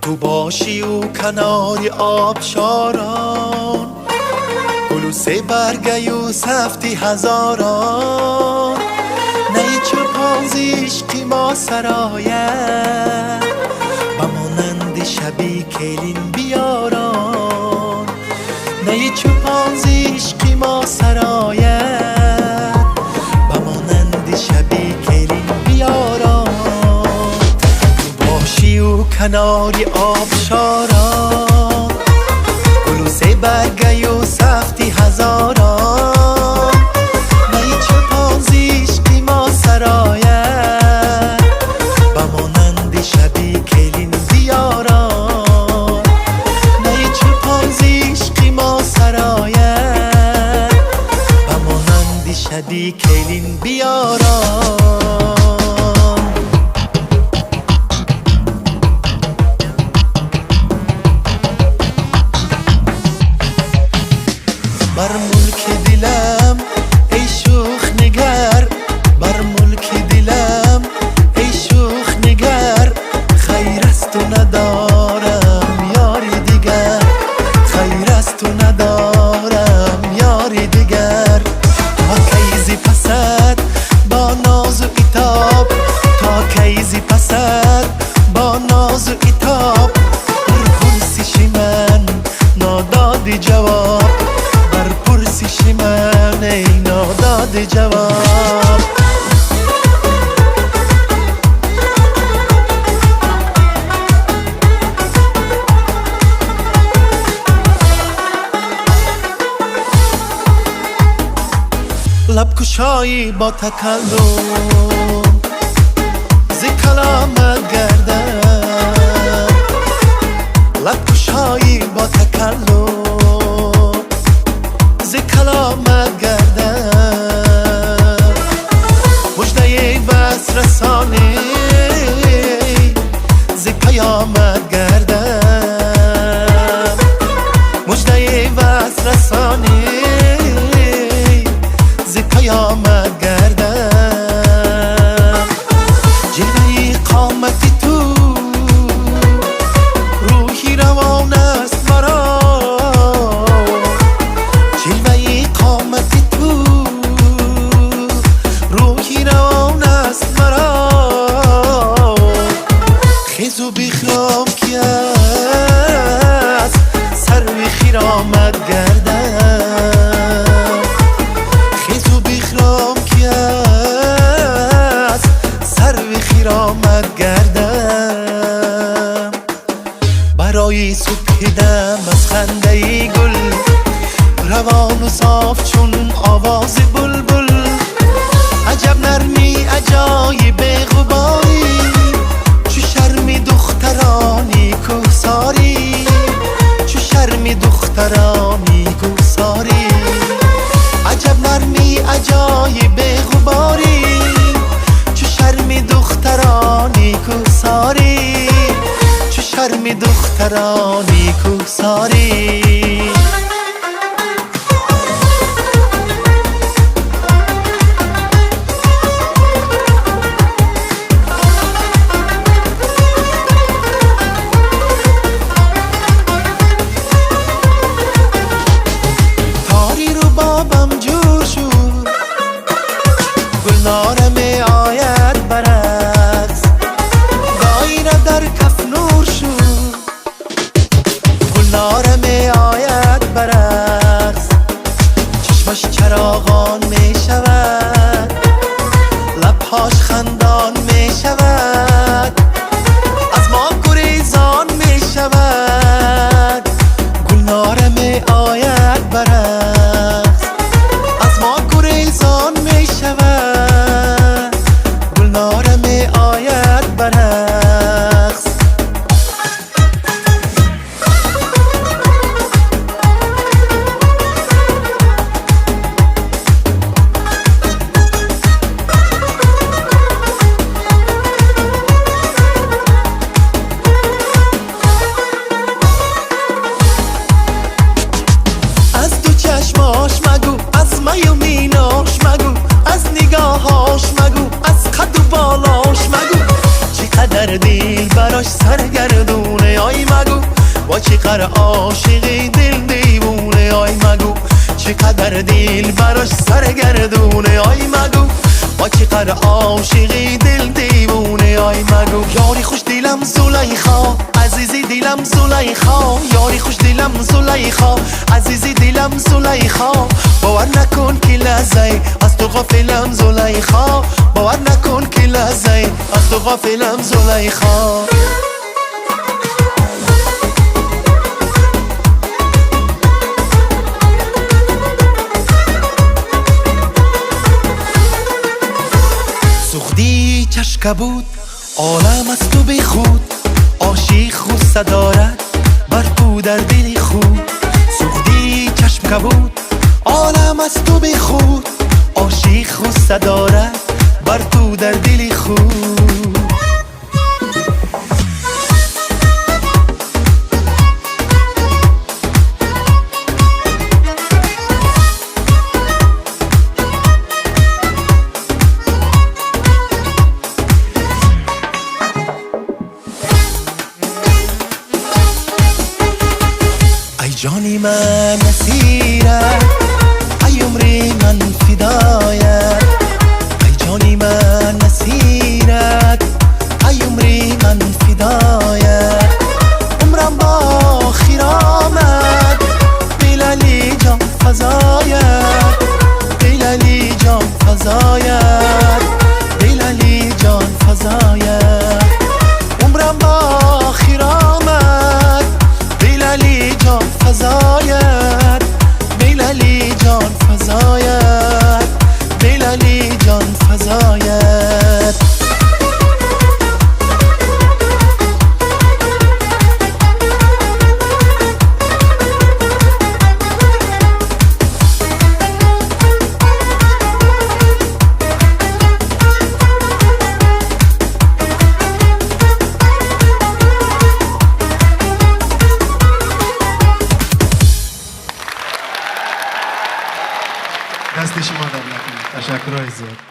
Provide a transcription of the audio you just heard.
تو باشی و کنار آبشاران، گل و سه برگه و سفتی هزاران. نی چو پانزیش کی ما سرایه، بمانند شبی کلین بیاران. نی چو پانزیش کی ما سرایه، بمانند شبی کلین بیاران. تو باشی و کناری آبشاران، گل و سه برگه و سفتی هزاران. نی چو پانزیش کی ما سرایه، بمانند شبی کلین بیاران. نی چو پانزیش کی ما سرایه، بمانند شبی کلین بیاران. بر ملک دلم ای شوخ نگر، بر ملک دلم ای شوخ نگر. خیر از تو ندارم یاری دیگر، خیر از تو ندارم یاری دیگر. تا کیزی پسد با ناز و عتاب، تا کیزی پسد با ناز و عتاب. پرسش من نادادی جواب، بر پرسش من ای ناداد جواب. لب کشایی با تکلم، ز کلامت گردم. لب کشایی با تکلم، ز کلامت گردم. مژده وصل رسانی ز پیامت گردم. مژده وصل رسانی ز پیامت گردم. جلوه قامتی تو روحی روان است مرا، جلوه قامتی تو روحی روان است مرا. خیز و بخرام که از سروی خیرامت گردم. خیز و بخرام که از سروی خیرامت گردم. برای صبح دم از خنده گل، روان و صاف چون آواز بلبل. عجب نرمی عجایب غباری، چو شرم دخترانی کوهساری، چو شرم دخترانی کوهساری. عجب نرمی عجایب غباری، چو شرم دخترانی کوهساری، چو شرم دخترانی کوهساری. گلنارم آید برعکس، دایره در کف نور شد. گلنارم آید برعکس، چشمش چراغان می شود، لبهاش خندان می شود، از ما گریزان می شود. گلنارم آید برعکس، از ما گریزان می شود. گلنارم آید برعکس. از دو چشماش مگو، از می و میناش مگو، از نگاهاش مگو، از قد و بالاش مگو. چقدر دل براش سرگردونه، آی چقدر عاشقی دل دیوونه آی مگو چقدر دل براش سرگردونه آی مگو با چقدر عاشقی دل دیوونه آی مگو یاری خوش دیلم زلیخا عزیزی دیلم زلیخا یاری خوش دیلم زلیخا عزیزی دیلم زلیخا باور نکن که لحظه از تو غافلم زلیخا باور نکن که لحظه از تو غافلم زلیخا سوختی چشم بود عالم از تو بی خود عاشق غصه دارد بر تو در دل خود سوختی چشم بود عالم از تو بی خود عاشق غصه دارد بر تو در دل خود جانی من نصیرت ای عمری من فدایت ای جانی من نصیرت ای عمری من فدایت عمرم با خیر آمد بلالی جان فزایت بلالی جان فزایت بلالی جان فزایت عمرم با خیر آمد بلالی جان فزایت بلالی جان فزایت بلالی جان فزایت دست شما در نکنید. تشکرهای زیاد.